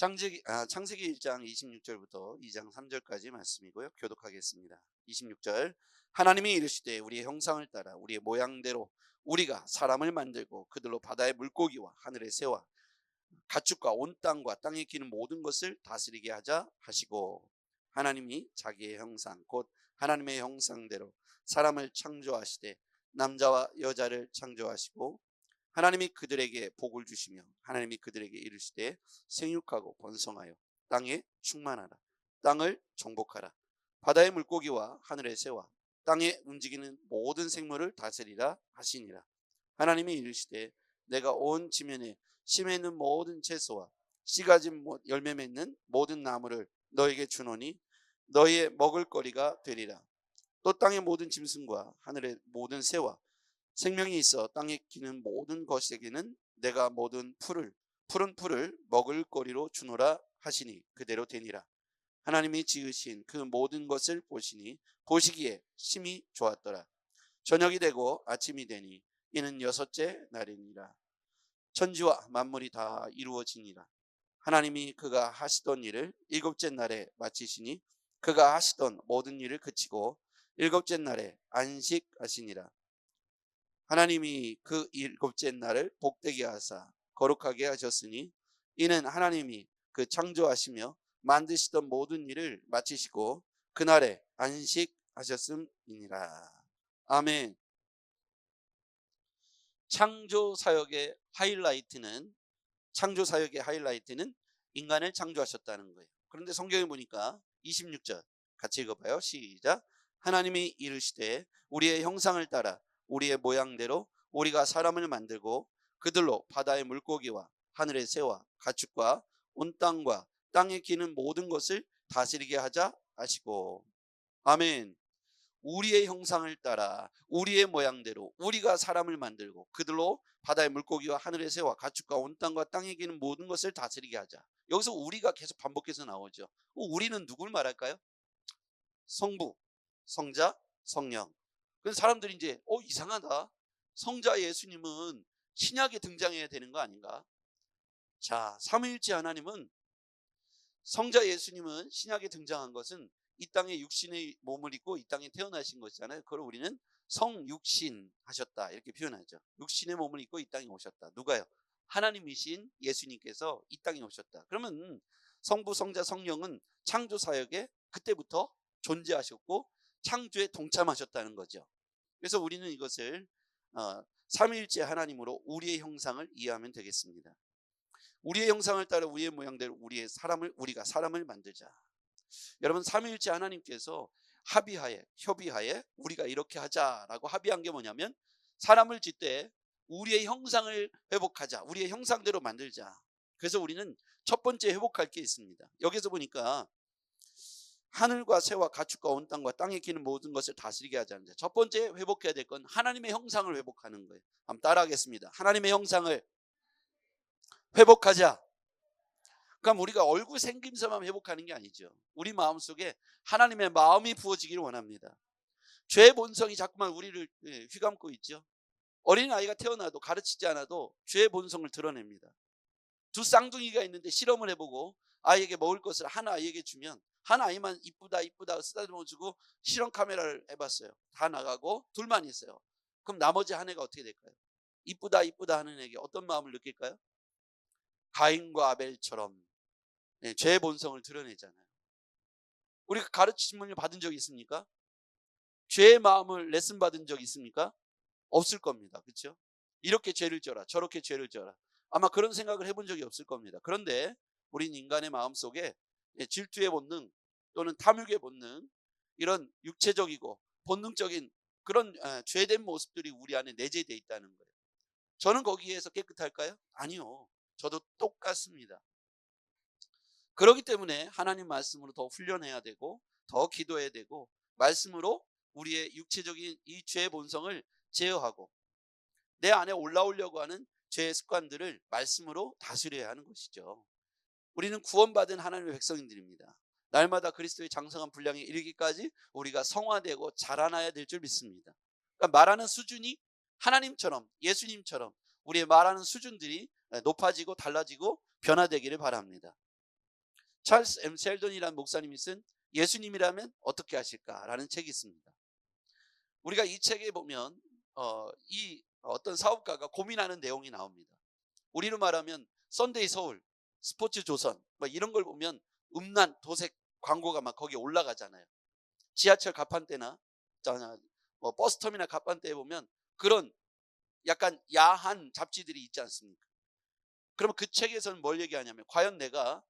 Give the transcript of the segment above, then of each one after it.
창세기 1장 26절부터 2장 3절까지 말씀이고요. 교독하겠습니다. 26절. 하나님이 이르시되 우리의 형상을 따라 우리의 모양대로 우리가 사람을 만들고 그들로 바다의 물고기와 하늘의 새와 가축과 온 땅과 땅에 기는 모든 것을 다스리게 하자 하시고, 하나님이 자기의 형상 곧 하나님의 형상대로 사람을 창조하시되 남자와 여자를 창조하시고, 하나님이 그들에게 복을 주시며 하나님이 그들에게 이르시되 생육하고 번성하여 땅에 충만하라. 땅을 정복하라. 바다의 물고기와 하늘의 새와 땅에 움직이는 모든 생물을 다스리라 하시니라. 하나님이 이르시되 내가 온 지면에 심에 있는 모든 채소와 씨 가진 열매 맺는 모든 나무를 너에게 주노니 너희의 먹을거리가 되리라. 또 땅의 모든 짐승과 하늘의 모든 새와 생명이 있어 땅에 기는 모든 것에게는 내가 모든 푸른 풀을 먹을거리로 주노라 하시니 그대로 되니라. 하나님이 지으신 그 모든 것을 보시니 보시기에 심히 좋았더라. 저녁이 되고 아침이 되니 이는 여섯째 날이니라. 천지와 만물이 다 이루어지니라. 하나님이 그가 하시던 일을 일곱째 날에 마치시니 그가 하시던 모든 일을 그치고 일곱째 날에 안식하시니라. 하나님이 그 일곱째 날을 복되게 하사 거룩하게 하셨으니 이는 하나님이 그 창조하시며 만드시던 모든 일을 마치시고 그날에 안식하셨음이니라. 아멘. 창조사역의 하이라이트는 인간을 창조하셨다는 거예요. 그런데 성경에 보니까 26절 같이 읽어봐요. 시작. 하나님이 이르시되 우리의 형상을 따라 우리의 모양대로 우리가 사람을 만들고 그들로 바다의 물고기와 하늘의 새와 가축과 온 땅과 땅에 기는 모든 것을 다스리게 하자 하시고. 아멘. 우리의 형상을 따라 우리의 모양대로 우리가 사람을 만들고 그들로 바다의 물고기와 하늘의 새와 가축과 온 땅과 땅에 기는 모든 것을 다스리게 하자. 여기서 우리가 계속 반복해서 나오죠. 우리는 누굴 말할까요? 성부, 성자, 성령. 그래서 사람들이 이제 이상하다. 성자 예수님은 신약에 등장해야 되는 거 아닌가? 자, 삼위일체 하나님은, 성자 예수님은 신약에 등장한 것은 이 땅에 육신의 몸을 입고 이 땅에 태어나신 것이잖아요. 그걸 우리는 성육신 하셨다 이렇게 표현하죠. 육신의 몸을 입고 이 땅에 오셨다. 누가요? 하나님이신 예수님께서 이 땅에 오셨다. 그러면 성부, 성자, 성령은 창조 사역에 그때부터 존재하셨고 창조에 동참하셨다는 거죠. 그래서 우리는 이것을 삼위일체 하나님으로 우리의 형상을 이해하면 되겠습니다. 우리의 형상을 따라 우리의 모양대로 우리가 사람을 만들자. 여러분, 삼위일체 하나님께서 협의하에 우리가 이렇게 하자라고 합의한 게 뭐냐면, 사람을 짓되 우리의 형상을 회복하자, 우리의 형상대로 만들자. 그래서 우리는 첫 번째 회복할 게 있습니다. 여기서 보니까 하늘과 새와 가축과 온 땅과 땅에 기는 모든 것을 다스리게 하자는데, 첫 번째 회복해야 될 건 하나님의 형상을 회복하는 거예요. 한번 따라하겠습니다. 하나님의 형상을 회복하자. 그럼 우리가 얼굴 생김새만 회복하는 게 아니죠. 우리 마음속에 하나님의 마음이 부어지기를 원합니다. 죄의 본성이 자꾸만 우리를 휘감고 있죠. 어린아이가 태어나도 가르치지 않아도 죄의 본성을 드러냅니다. 두 쌍둥이가 있는데 실험을 해보고 아이에게 먹을 것을 한 아이에게 주면 한 아이만 이쁘다 쓰다듬어 주고 실험 카메라를 해봤어요. 다 나가고 둘만 있어요. 그럼 나머지 한 애가 어떻게 될까요? 이쁘다 하는 애에게 어떤 마음을 느낄까요? 가인과 아벨처럼 죄의 본성을 드러내잖아요. 우리가 가르침을 받은 적이 있습니까? 죄의 마음을 레슨 받은 적이 있습니까? 없을 겁니다. 그렇죠? 이렇게 죄를 져라, 저렇게 죄를 져라. 아마 그런 생각을 해본 적이 없을 겁니다. 그런데 우린 인간의 마음속에 질투의 본능 또는 탐욕의 본능, 이런 육체적이고 본능적인 그런 죄된 모습들이 우리 안에 내재되어 있다는 거예요. 저는 거기에서 깨끗할까요? 아니요. 저도 똑같습니다. 그렇기 때문에 하나님 말씀으로 더 훈련해야 되고 더 기도해야 되고, 말씀으로 우리의 육체적인 이 죄의 본성을 제어하고 내 안에 올라오려고 하는 죄의 습관들을 말씀으로 다스려야 하는 것이죠. 우리는 구원받은 하나님의 백성들입니다. 날마다 그리스도의 장성한 분량에 이르기까지 우리가 성화되고 자라나야 될 줄 믿습니다. 그러니까 말하는 수준이 하나님처럼, 예수님처럼 우리의 말하는 수준들이 높아지고 달라지고 변화되기를 바랍니다. 찰스 M. 셀던이라는 목사님이 쓴 예수님이라면 어떻게 하실까라는 책이 있습니다. 우리가 이 책에 보면 이 어떤 사업가가 고민하는 내용이 나옵니다. 우리로 말하면 썬데이 서울, 스포츠 조선 뭐 이런 걸 보면 음란 도색 광고가 막 거기에 올라가잖아요. 지하철 갑판대나 뭐 버스터미널 갑판대에 보면 그런 약간 야한 잡지들이 있지 않습니까? 그러면 그 책에서는 뭘 얘기하냐면, 과연 내가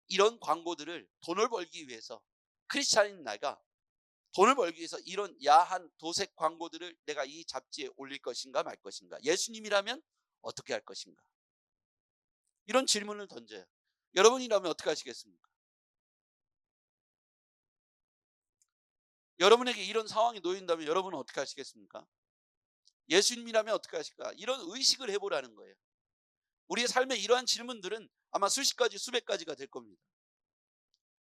이런 광고들을 돈을 벌기 위해서, 크리스찬인 내가 돈을 벌기 위해서 이런 야한 도색 광고들을 내가 이 잡지에 올릴 것인가 말 것인가, 예수님이라면 어떻게 할 것인가, 이런 질문을 던져요. 여러분이라면 어떻게 하시겠습니까? 여러분에게 이런 상황이 놓인다면 여러분은 어떻게 하시겠습니까? 예수님이라면 어떻게 하실까? 이런 의식을 해보라는 거예요. 우리의 삶에 이러한 질문들은 아마 수십 가지 수백 가지가 될 겁니다.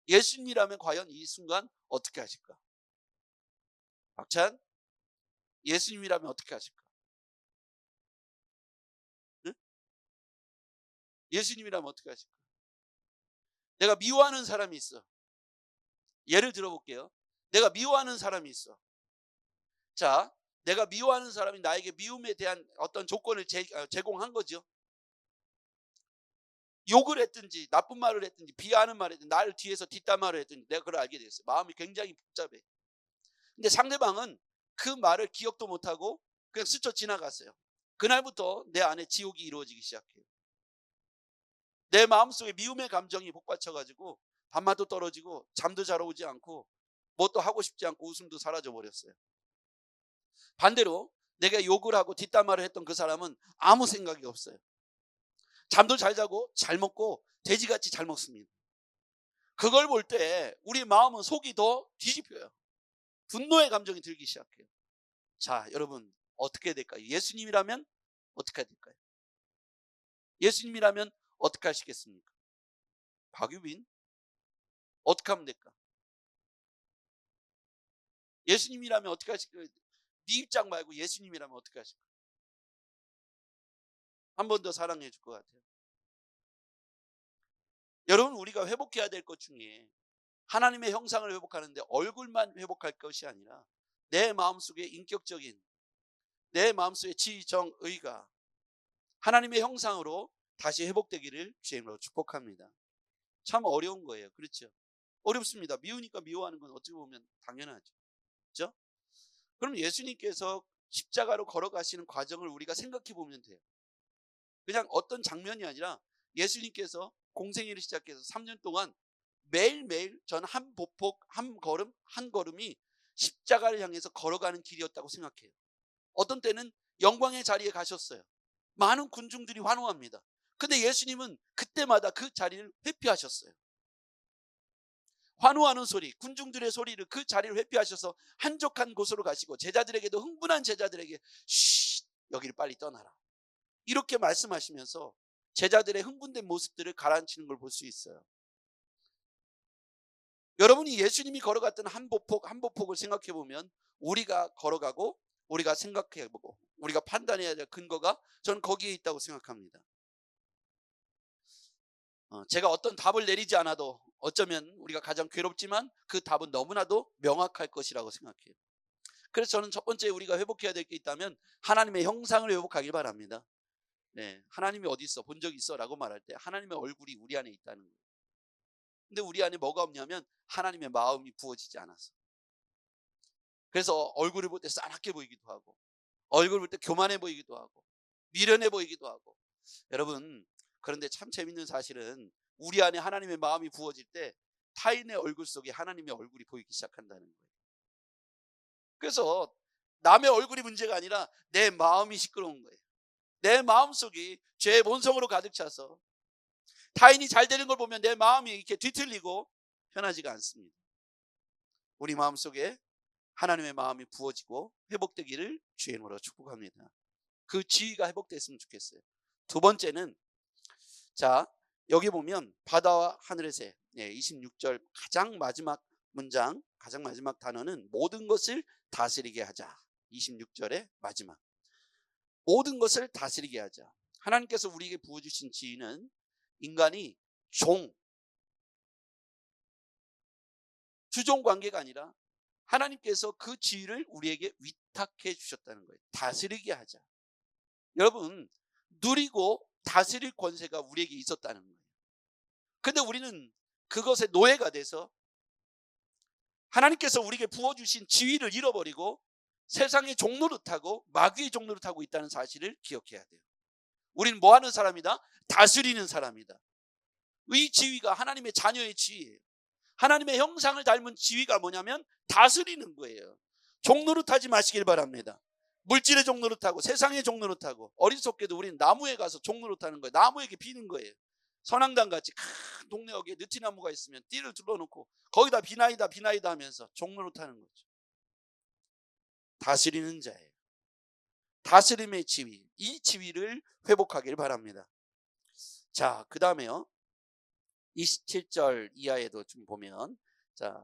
예수님이라면 과연 이 순간 어떻게 하실까? 박찬, 예수님이라면 어떻게 하실까? 응? 예수님이라면 어떻게 하실까? 내가 미워하는 사람이 있어. 예를 들어볼게요. 내가 미워하는 사람이 있어. 자, 내가 미워하는 사람이 나에게 미움에 대한 어떤 조건을 제공한 거죠. 욕을 했든지 나쁜 말을 했든지 비하하는 말을 했든지 나를 뒤에서 뒷담화를 했든지 내가 그걸 알게 됐어요. 마음이 굉장히 복잡해. 근데 상대방은 그 말을 기억도 못하고 그냥 스쳐 지나갔어요. 그날부터 내 안에 지옥이 이루어지기 시작해요. 내 마음속에 미움의 감정이 복받쳐가지고 밥맛도 떨어지고 잠도 잘 오지 않고 뭐 또 하고 싶지 않고 웃음도 사라져 버렸어요. 반대로 내가 욕을 하고 뒷담화를 했던 그 사람은 아무 생각이 없어요. 잠도 잘 자고 잘 먹고 돼지같이 잘 먹습니다. 그걸 볼 때 우리 마음은 속이 더 뒤집혀요. 분노의 감정이 들기 시작해요. 자, 여러분 어떻게 될까요? 예수님이라면 어떻게 될까요? 예수님이라면 어떻게 하시겠습니까? 박유빈 어떻게 하면 될까? 예수님이라면 어떻게 하실까? 네 입장 말고 예수님이라면 어떻게 하실까? 한 번 더 사랑해 줄 것 같아요. 여러분, 우리가 회복해야 될 것 중에 하나님의 형상을 회복하는데 얼굴만 회복할 것이 아니라 내 마음속에 인격적인, 내 마음속에 지정의가 하나님의 형상으로 다시 회복되기를 주님으로 축복합니다. 참 어려운 거예요. 그렇죠? 어렵습니다. 미우니까 미워하는 건 어찌 보면 당연하죠. 그렇죠? 그럼 예수님께서 십자가로 걸어가시는 과정을 우리가 생각해 보면 돼요. 그냥 어떤 장면이 아니라 예수님께서 공생애를 시작해서 3년 동안 매일매일 전 한 보폭 한 걸음 한 걸음이 십자가를 향해서 걸어가는 길이었다고 생각해요. 어떤 때는 영광의 자리에 가셨어요. 많은 군중들이 환호합니다. 근데 예수님은 그때마다 그 자리를 회피하셨어요. 환호하는 소리, 군중들의 소리를, 그 자리를 회피하셔서 한적한 곳으로 가시고 제자들에게도, 흥분한 제자들에게 쉬, 여기를 빨리 떠나라, 이렇게 말씀하시면서 제자들의 흥분된 모습들을 가라앉히는 걸 볼 수 있어요. 여러분이 예수님이 걸어갔던 한 보폭 한 보폭을 생각해 보면 우리가 걸어가고 우리가 생각해 보고 우리가 판단해야 될 근거가 저는 거기에 있다고 생각합니다. 제가 어떤 답을 내리지 않아도 어쩌면 우리가 가장 괴롭지만 그 답은 너무나도 명확할 것이라고 생각해요. 그래서 저는 첫 번째 우리가 회복해야 될 게 있다면 하나님의 형상을 회복하길 바랍니다. 네, 하나님이 어디 있어? 본 적 있어? 라고 말할 때 하나님의 얼굴이 우리 안에 있다는 거예요. 근데 우리 안에 뭐가 없냐면 하나님의 마음이 부어지지 않아서. 그래서 얼굴을 볼 때 싸납게 보이기도 하고, 얼굴을 볼 때 교만해 보이기도 하고, 미련해 보이기도 하고. 여러분, 그런데 참 재밌는 사실은 우리 안에 하나님의 마음이 부어질 때 타인의 얼굴 속에 하나님의 얼굴이 보이기 시작한다는 거예요. 그래서 남의 얼굴이 문제가 아니라 내 마음이 시끄러운 거예요. 내 마음속이 죄의 본성으로 가득 차서 타인이 잘 되는 걸 보면 내 마음이 이렇게 뒤틀리고 편하지가 않습니다. 우리 마음속에 하나님의 마음이 부어지고 회복되기를 주의 이름으로 축복합니다. 그 지위가 회복됐으면 좋겠어요. 두 번째는, 자, 여기 보면 바다와 하늘의 새, 26절 가장 마지막 문장, 가장 마지막 단어는 모든 것을 다스리게 하자. 26절의 마지막, 모든 것을 다스리게 하자. 하나님께서 우리에게 부어주신 지위는 인간이 주종 관계가 아니라 하나님께서 그 지위를 우리에게 위탁해 주셨다는 거예요. 다스리게 하자. 여러분, 누리고 다스릴 권세가 우리에게 있었다는 거예요. 근데 우리는 그것의 노예가 돼서 하나님께서 우리에게 부어주신 지위를 잃어버리고 세상의 종노릇하고 마귀의 종노릇하고 있다는 사실을 기억해야 돼요. 우리는 뭐 하는 사람이다? 다스리는 사람이다. 이 지위가 하나님의 자녀의 지위예요. 하나님의 형상을 닮은 지위가 뭐냐면 다스리는 거예요. 종노릇하지 마시길 바랍니다. 물질의 종노릇하고 세상의 종노릇하고, 어리석게도 우리는 나무에 가서 종노릇하는 거예요. 나무에게 비는 거예요. 선앙당 같이 큰 동네 어귀에 느티나무가 있으면 띠를 둘러놓고 거기다 비나이다 비나이다 하면서 종노릇하는 거죠. 다스리는 자예요. 다스림의 지위, 이 지위를 회복하길 바랍니다. 자, 그 다음에요, 27절 이하에도 좀 보면, 자,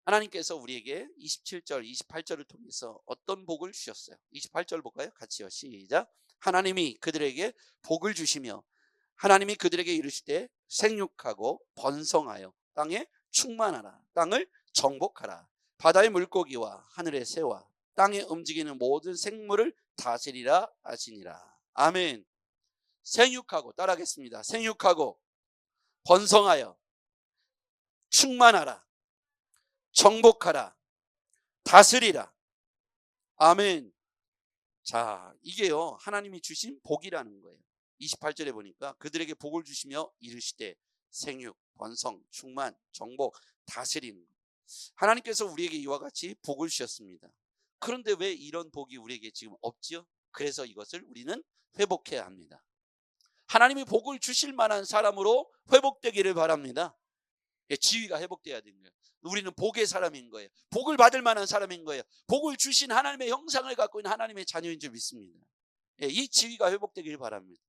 하나님께서 우리에게 27절, 28절을 통해서 어떤 복을 주셨어요? 28절 볼까요? 같이요. 시작. 하나님이 그들에게 복을 주시며 하나님이 그들에게 이르시되 생육하고 번성하여 땅에 충만하라. 땅을 정복하라. 바다의 물고기와 하늘의 새와 땅에 움직이는 모든 생물을 다스리라 하시니라. 아멘. 생육하고, 따라하겠습니다. 생육하고 번성하여 충만하라. 정복하라. 다스리라. 아멘. 자, 이게요, 하나님이 주신 복이라는 거예요. 28절에 보니까 그들에게 복을 주시며 이르시되 생육, 번성, 충만, 정복, 다스리는 것. 하나님께서 우리에게 이와 같이 복을 주셨습니다. 그런데 왜 이런 복이 우리에게 지금 없지요? 그래서 이것을 우리는 회복해야 합니다. 하나님이 복을 주실 만한 사람으로 회복되기를 바랍니다. 지위가 회복돼야 되는 거예요. 우리는 복의 사람인 거예요. 복을 받을 만한 사람인 거예요. 복을 주신 하나님의 형상을 갖고 있는 하나님의 자녀인 줄 믿습니다. 이 지위가 회복되길 바랍니다.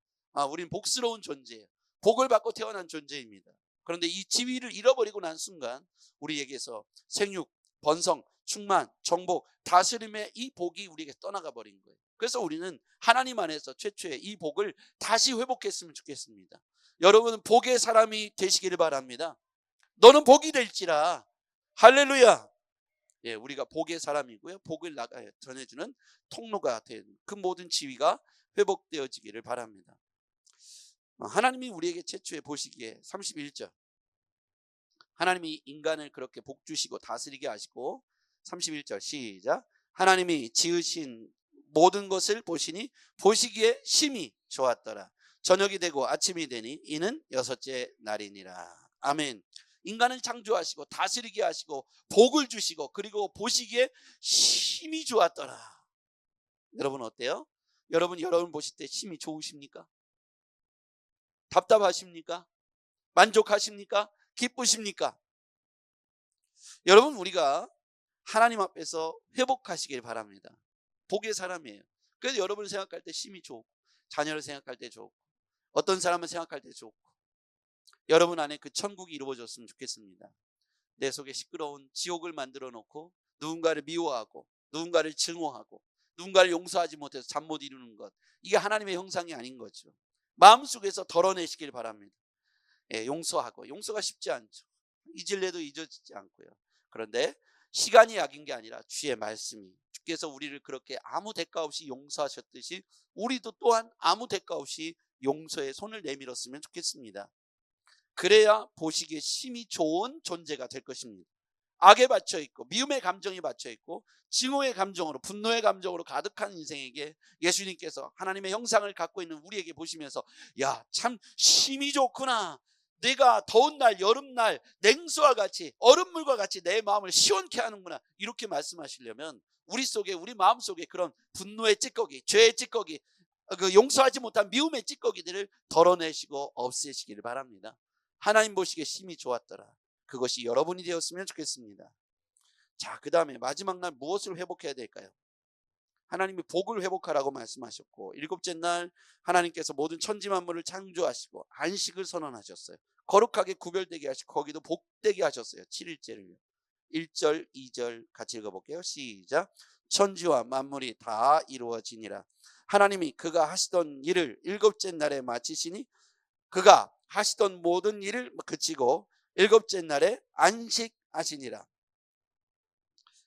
우리는 복스러운 존재예요. 복을 받고 태어난 존재입니다. 그런데 이 지위를 잃어버리고 난 순간 우리에게서 생육, 번성, 충만, 정복, 다스림의 이 복이 우리에게 떠나가 버린 거예요. 그래서 우리는 하나님 안에서 최초의 이 복을 다시 회복했으면 좋겠습니다. 여러분은 복의 사람이 되시기를 바랍니다. 너는 복이 될지라. 할렐루야. 예, 우리가 복의 사람이고요. 복을 전해주는 통로가 된 그 모든 지위가 회복되어지기를 바랍니다. 하나님이 우리에게 최초에 보시기에 31절, 하나님이 인간을 그렇게 복 주시고 다스리게 하시고, 31절 시작. 하나님이 지으신 모든 것을 보시니 보시기에 심히 좋았더라. 저녁이 되고 아침이 되니 이는 여섯째 날이니라. 아멘. 인간을 창조하시고 다스리게 하시고 복을 주시고, 그리고 보시기에 심히 좋았더라. 여러분 어때요? 여러분 보실 때 심히 좋으십니까? 답답하십니까? 만족하십니까? 기쁘십니까? 여러분, 우리가 하나님 앞에서 회복하시길 바랍니다. 복의 사람이에요. 그래서 여러분을 생각할 때 심히 좋고, 자녀를 생각할 때 좋고, 어떤 사람을 생각할 때 좋고, 여러분 안에 그 천국이 이루어졌으면 좋겠습니다. 내 속에 시끄러운 지옥을 만들어 놓고 누군가를 미워하고 누군가를 증오하고 누군가를 용서하지 못해서 잠 못 이루는 것, 이게 하나님의 형상이 아닌 거죠. 마음속에서 덜어내시길 바랍니다. 용서하고, 용서가 쉽지 않죠. 잊을래도 잊어지지 않고요. 그런데 시간이 약인 게 아니라 주의 말씀이, 주께서 우리를 그렇게 아무 대가 없이 용서하셨듯이 우리도 또한 아무 대가 없이 용서의 손을 내밀었으면 좋겠습니다. 그래야 보시기에 심히 좋은 존재가 될 것입니다. 악에 받쳐 있고 미움의 감정이 받쳐 있고 증오의 감정으로, 분노의 감정으로 가득한 인생에게 예수님께서 하나님의 형상을 갖고 있는 우리에게 보시면서, 야, 참 심히 좋구나. 내가 더운 날, 여름날 냉수와 같이, 얼음물과 같이 내 마음을 시원케 하는구나, 이렇게 말씀하시려면 우리 속에, 우리 마음 속에 그런 분노의 찌꺼기, 죄의 찌꺼기, 그 용서하지 못한 미움의 찌꺼기들을 덜어내시고 없애시기를 바랍니다. 하나님 보시기에 심히 좋았더라. 그것이 여러분이 되었으면 좋겠습니다. 자, 그 다음에 마지막 날 무엇을 회복해야 될까요? 하나님이 복을 회복하라고 말씀하셨고, 일곱째 날 하나님께서 모든 천지 만물을 창조하시고 안식을 선언하셨어요. 거룩하게 구별되게 하시고 거기도 복되게 하셨어요. 7일째를요. 1절 2절 같이 읽어볼게요. 시작. 천지와 만물이 다 이루어지니라. 하나님이 그가 하시던 일을 일곱째 날에 마치시니 그가 하시던 모든 일을 그치고 일곱째 날에 아시니라.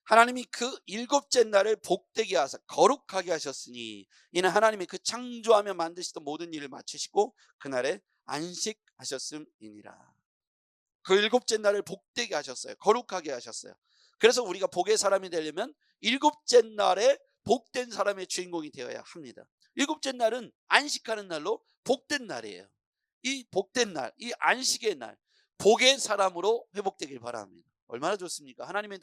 하나님이 그 일곱째 날을 복되게 하사 거룩하게 하셨으니 이는 하나님이 그 창조하며 만드시던 모든 일을 마치시고 그날에 안식하셨음이니라. 그 일곱째 날을 복되게 하셨어요. 거룩하게 하셨어요. 그래서 우리가 복의 사람이 되려면 일곱째 날에 복된 사람의 주인공이 되어야 합니다. 일곱째 날은 안식하는 날로 복된 날이에요. 이 복된 날, 이 안식의 날, 복의 사람으로 회복되길 바랍니다. 얼마나 좋습니까? 하나님의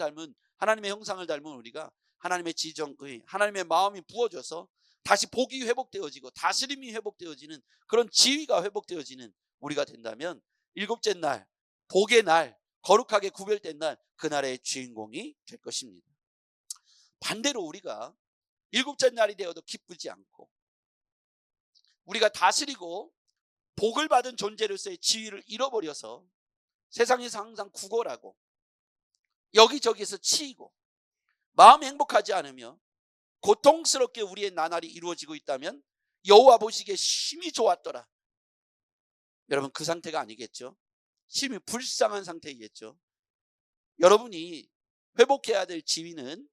형상을 닮은 우리가 하나님의 지정의, 하나님의 마음이 부어져서 다시 복이 회복되어지고 다스림이 회복되어지는 그런 지위가 회복되어지는 우리가 된다면 일곱째 날, 복의 날, 거룩하게 구별된 날, 그날의 주인공이 될 것입니다. 반대로 우리가 일곱째 날이 되어도 기쁘지 않고 우리가 다스리고 복을 받은 존재로서의 지위를 잃어버려서 세상에서 항상 구걸하고 여기저기서 치이고 마음이 행복하지 않으며 고통스럽게 우리의 나날이 이루어지고 있다면 여호와 보시기에 심히 좋았더라. 여러분, 그 상태가 아니겠죠? 심히 불쌍한 상태이겠죠? 여러분이 회복해야 될 지위는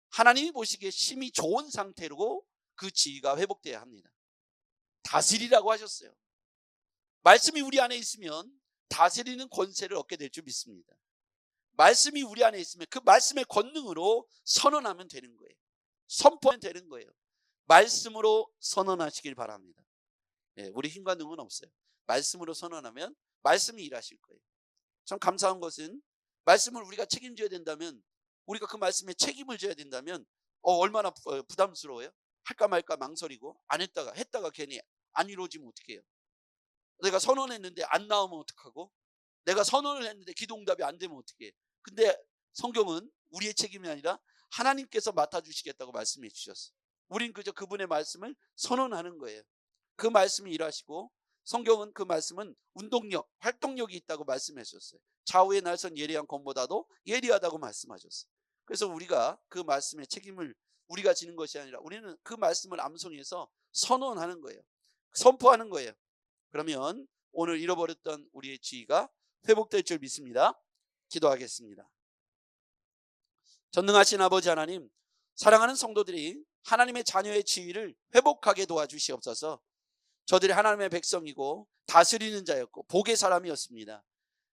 하나님이 보시기에 심히 좋은 상태로 그 지위가 회복돼야 합니다. 다스리라고 하셨어요. 말씀이 우리 안에 있으면 다스리는 권세를 얻게 될 줄 믿습니다. 말씀이 우리 안에 있으면 그 말씀의 권능으로 선언하면 되는 거예요. 선포하면 되는 거예요. 말씀으로 선언하시길 바랍니다. 우리 힘과 능은 없어요. 말씀으로 선언하면 말씀이 일하실 거예요. 참 감사한 것은 말씀을 우리가 책임져야 된다면, 우리가 그 말씀에 책임을 져야 된다면 얼마나 부담스러워요? 할까 말까 망설이고 안 했다가 괜히 안 이루어지면 어떡해요? 내가 선언했는데 안 나오면 어떡하고, 내가 선언을 했는데 기도응답이 안 되면 어떡해? 근데 성경은 우리의 책임이 아니라 하나님께서 맡아주시겠다고 말씀해 주셨어요. 우린 그저 그분의 말씀을 선언하는 거예요. 그 말씀이 일하시고, 성경은 그 말씀은 운동력, 활동력이 있다고 말씀하셨어요. 좌우의 날선 예리한 검보다도 예리하다고 말씀하셨어요. 그래서 우리가 그 말씀의 책임을 우리가 지는 것이 아니라 우리는 그 말씀을 암송해서 선언하는 거예요. 선포하는 거예요. 그러면 오늘 잃어버렸던 우리의 지위가 회복될 줄 믿습니다. 기도하겠습니다. 전능하신 아버지 하나님, 사랑하는 성도들이 하나님의 자녀의 지위를 회복하게 도와주시옵소서. 저들이 하나님의 백성이고 다스리는 자였고 복의 사람이었습니다.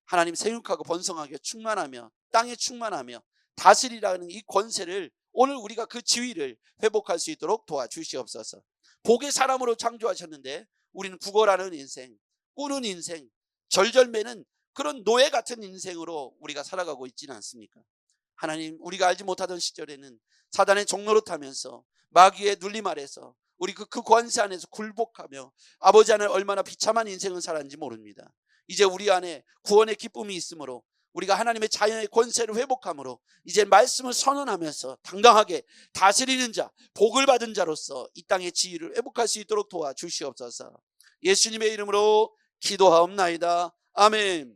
하나님, 생육하고 번성하게 충만하며 땅에 충만하며 다스리라는 이 권세를 오늘 우리가 그 지위를 회복할 수 있도록 도와주시옵소서. 복의 사람으로 창조하셨는데 우리는 구걸하는 인생, 꾸는 인생, 절절매는 그런 노예 같은 인생으로 우리가 살아가고 있지는 않습니까? 하나님, 우리가 알지 못하던 시절에는 사단의 종로로 타면서 마귀의 눌림 아래서 우리 그 권세 안에서 굴복하며 아버지 안에 얼마나 비참한 인생을 살았는지 모릅니다. 이제 우리 안에 구원의 기쁨이 있으므로 우리가 하나님의 자연의 권세를 회복함으로 이제 말씀을 선언하면서 당당하게 다스리는 자, 복을 받은 자로서 이 땅의 지위를 회복할 수 있도록 도와주시옵소서. 예수님의 이름으로 기도하옵나이다. 아멘.